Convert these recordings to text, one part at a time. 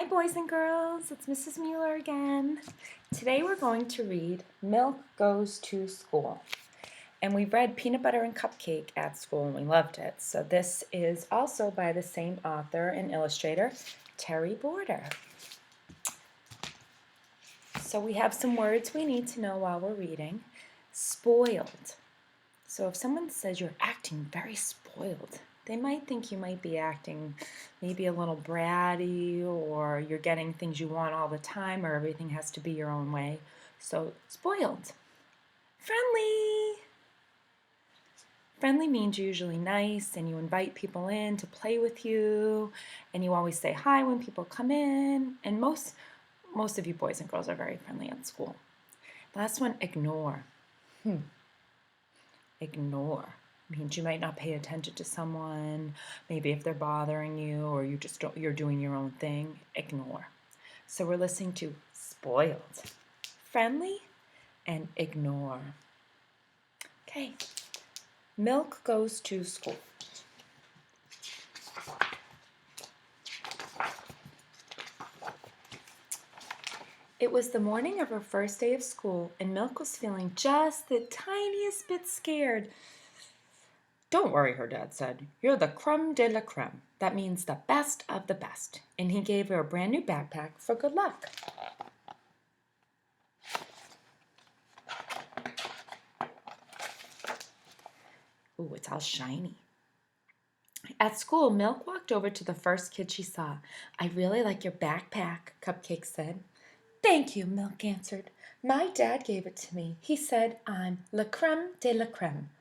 boys and girls, it's Mrs. Mueller again. Today we're going to read Millk Goes to School. And we read Peanut Butter and Cupcake at school and we loved it. So this is also by the same author and illustrator, Terry Border. So we have some words we need to know while we're reading. Spoiled. So if someone says you're acting very spoiled, they might think you might be acting maybe a little bratty, or you're getting things you want all the time, or everything has to be your own way. So spoiled. Friendly. Friendly means usually nice, and you invite people in to play with you, and you always say hi when people come in, and most of you boys and girls are very friendly at school. Last one, ignore. Ignore means you might not pay attention to someone, maybe if they're bothering you, or you're doing your own thing. Ignore. So we're listening to spoiled, friendly, and ignore. Okay. Millk goes to school. It was the morning of her first day of school, and Millk was feeling just the tiniest bit scared. "Don't worry," her dad said. "You're the creme de la creme. That means the best of the best." And he gave her a brand new backpack for good luck. Ooh, it's all shiny. At school, Millk walked over to the first kid she saw. "I really like your backpack," Cupcake said. "Thank you," Millk answered. "My dad gave it to me. He said I'm la creme de la creme."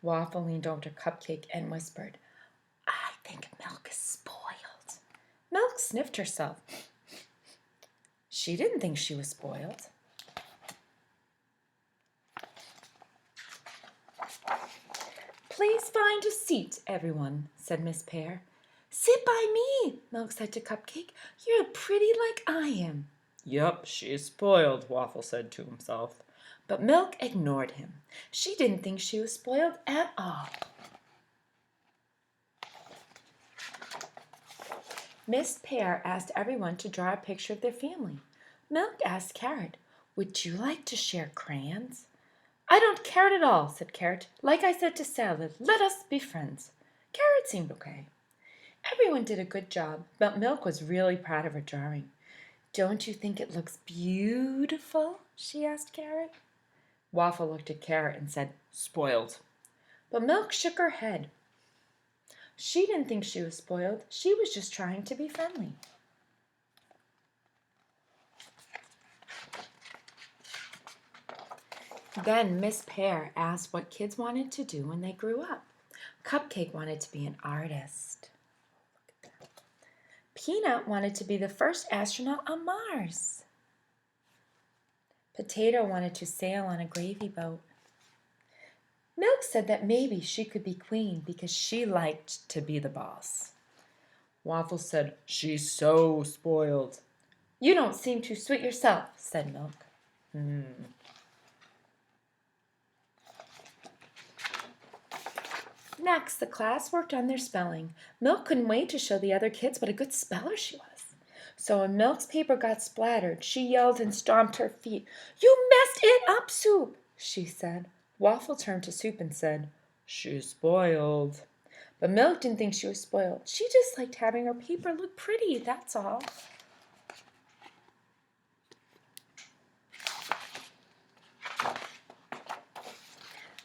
Waffle leaned over to Cupcake and whispered, "I think Millk is spoiled." Millk sniffed herself. She didn't think she was spoiled. "Please find a seat, everyone," said Miss Pear. "Sit by me," Millk said to Cupcake. "You're pretty like I am." "Yup, she's spoiled," Waffle said to himself. But Millk ignored him. She didn't think she was spoiled at all. Miss Pear asked everyone to draw a picture of their family. Millk asked Carrot, "Would you like to share crayons?" "I don't care at all," said Carrot. "Like I said to Salad, let us be friends." Carrot seemed okay. Everyone did a good job, but Millk was really proud of her drawing. "Don't you think it looks beautiful?" she asked Carrot. Waffle looked at Carrot and said, "Spoiled." But Millk shook her head. She didn't think she was spoiled. She was just trying to be friendly. Then Miss Pear asked what kids wanted to do when they grew up. Cupcake wanted to be an artist. Peanut wanted to be the first astronaut on Mars. Potato wanted to sail on a gravy boat. Millk said that maybe she could be queen because she liked to be the boss. Waffle said, "She's so spoiled." "You don't seem too sweet yourself," said Millk. Next, the class worked on their spelling. Millk couldn't wait to show the other kids what a good speller she was. So when Millk's paper got splattered, she yelled and stomped her feet. "You messed it up, Soup," she said. Waffle turned to Soup and said, "She's spoiled." But Millk didn't think she was spoiled. She just liked having her paper look pretty, that's all.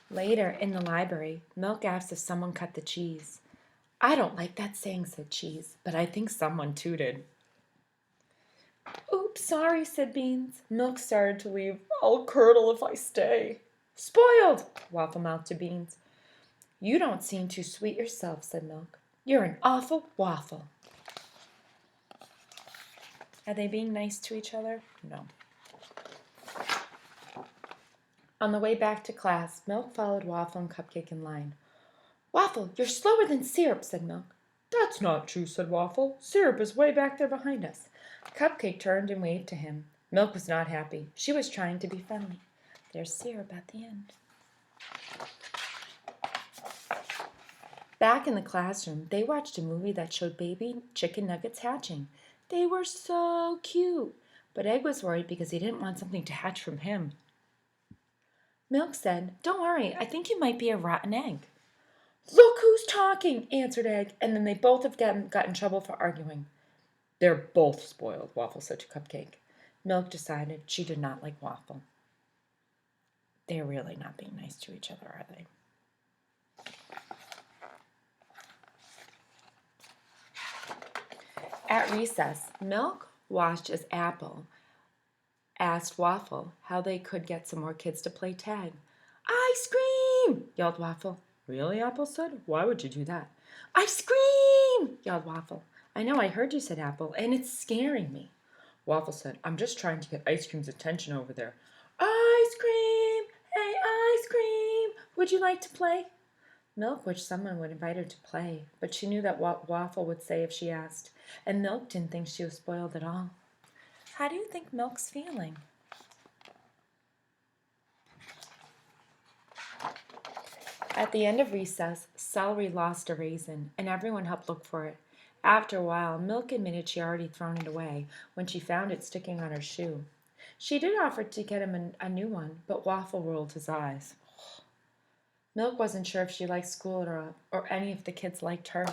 Later, in the library, Millk asked if someone cut the cheese. "I don't like that saying," said Cheese, "but I think someone tooted." "Oops, sorry," said Beans. Millk started to leave. "I'll curdle if I stay." "Spoiled," Waffle mouthed to Beans. "You don't seem too sweet yourself," said Millk. "You're an awful waffle." Are they being nice to each other? No. On the way back to class, Millk followed Waffle and Cupcake in line. "Waffle, you're slower than Syrup," said Millk. "That's not true," said Waffle. "Syrup is way back there behind us." Cupcake turned and waved to him. Millk was not happy. She was trying to be friendly. There's Syrup at the end. Back in the classroom, they watched a movie that showed baby chicken nuggets hatching. They were so cute. But Egg was worried because he didn't want something to hatch from him. Millk said, "Don't worry, I think you might be a rotten egg." "Look who's talking," answered Egg, and then they both of them got in trouble for arguing. "They're both spoiled," Waffle said to Cupcake. Millk decided she did not like Waffle. They're really not being nice to each other, are they? At recess, Millk watched as Apple asked Waffle how they could get some more kids to play tag. "Ice cream!" yelled Waffle. "Really?" Apple said. "Why would you do that?" "Ice cream!" yelled Waffle. "I know, I heard you," said Apple, "and it's scaring me." Waffle said, "I'm just trying to get Ice Cream's attention over there." "Ice cream! Hey, Ice cream! Would you like to play?" Millk wished someone would invite her to play, but she knew that what Waffle would say if she asked, and Millk didn't think she was spoiled at all. How do you think Millk's feeling? At the end of recess, Celery lost a raisin, and everyone helped look for it. After a while, Millk admitted she had already thrown it away when she found it sticking on her shoe. She did offer to get him a new one, but Waffle rolled his eyes. Millk wasn't sure if she liked school or any of the kids liked her.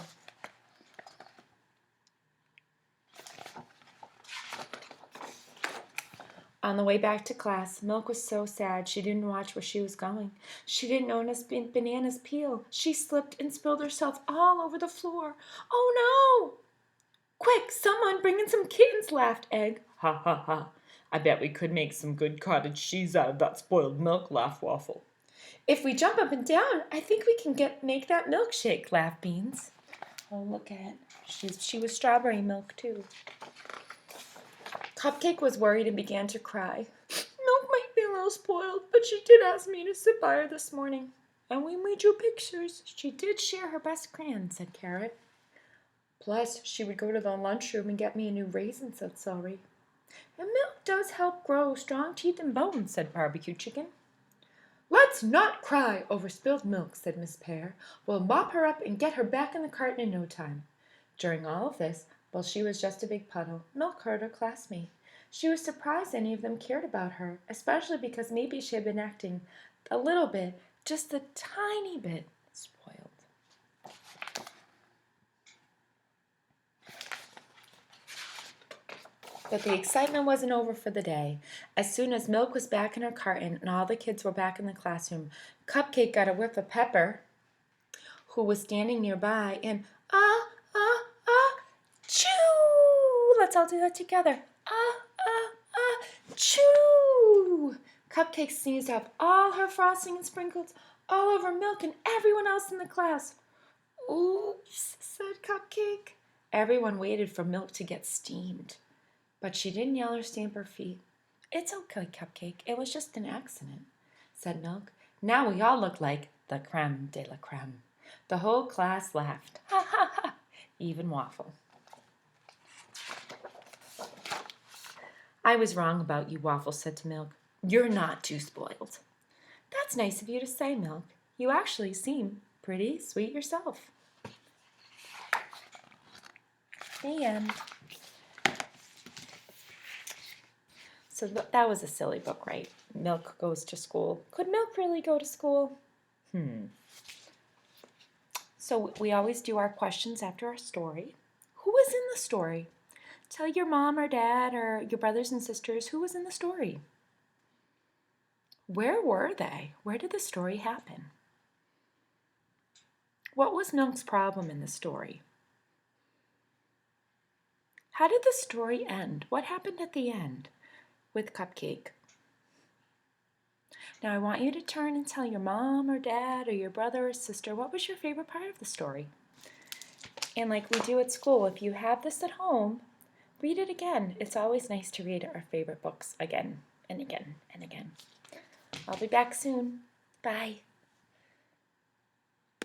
On the way back to class, Millk was so sad she didn't watch where she was going. She didn't notice Banana's peel. She slipped and spilled herself all over the floor. "Oh no!" "Quick, someone bring in some kittens," laughed Egg. "Ha ha ha. I bet we could make some good cottage cheese out of that spoiled milk," laughed Waffle. "If we jump up and down, I think we can make that milkshake," laughed Beans. Oh, look at it. She was strawberry milk too. Cupcake was worried and began to cry. "Millk might be a little spoiled, but she did ask me to sit by her this morning. And when we drew pictures, she did share her best crayon," said Carrot. "Plus, she would go to the lunchroom and get me a new raisin," said Celery. "And milk does help grow strong teeth and bones," said Barbecue Chicken. "Let's not cry over spilled milk," said Miss Pear. "We'll mop her up and get her back in the carton in no time." During all of this, while she was just a big puddle, Millk heard her classmate. She was surprised any of them cared about her, especially because maybe she had been acting a little bit, just a tiny bit, spoiled. But the excitement wasn't over for the day. As soon as Millk was back in her carton and all the kids were back in the classroom, Cupcake got a whiff of Pepper, who was standing nearby, and chew! Let's all do that together. Chew! Cupcake sneezed up all her frosting and sprinkles all over Millk and everyone else in the class. "Oops," said Cupcake. Everyone waited for Millk to get steamed, but she didn't yell or stamp her feet. "It's okay, Cupcake. It was just an accident," said Millk. Now we all looked like the creme de la creme. The whole class laughed. Ha ha ha! Even Waffle. "I was wrong about you," Waffle said to Millk. "You're not too spoiled." "That's nice of you to say, Millk. You actually seem pretty sweet yourself." The end. So that was a silly book, right? Millk goes to school. Could Millk really go to school? So we always do our questions after our story. Who was in the story? Tell your mom or dad or your brothers and sisters who was in the story. Where were they? Where did the story happen? What was Millk's problem in the story? How did the story end? What happened at the end with Cupcake? Now I want you to turn and tell your mom or dad or your brother or sister what was your favorite part of the story. And like we do at school, if you have this at home, read it again. It's always nice to read our favorite books again and again and again. I'll be back soon. Bye.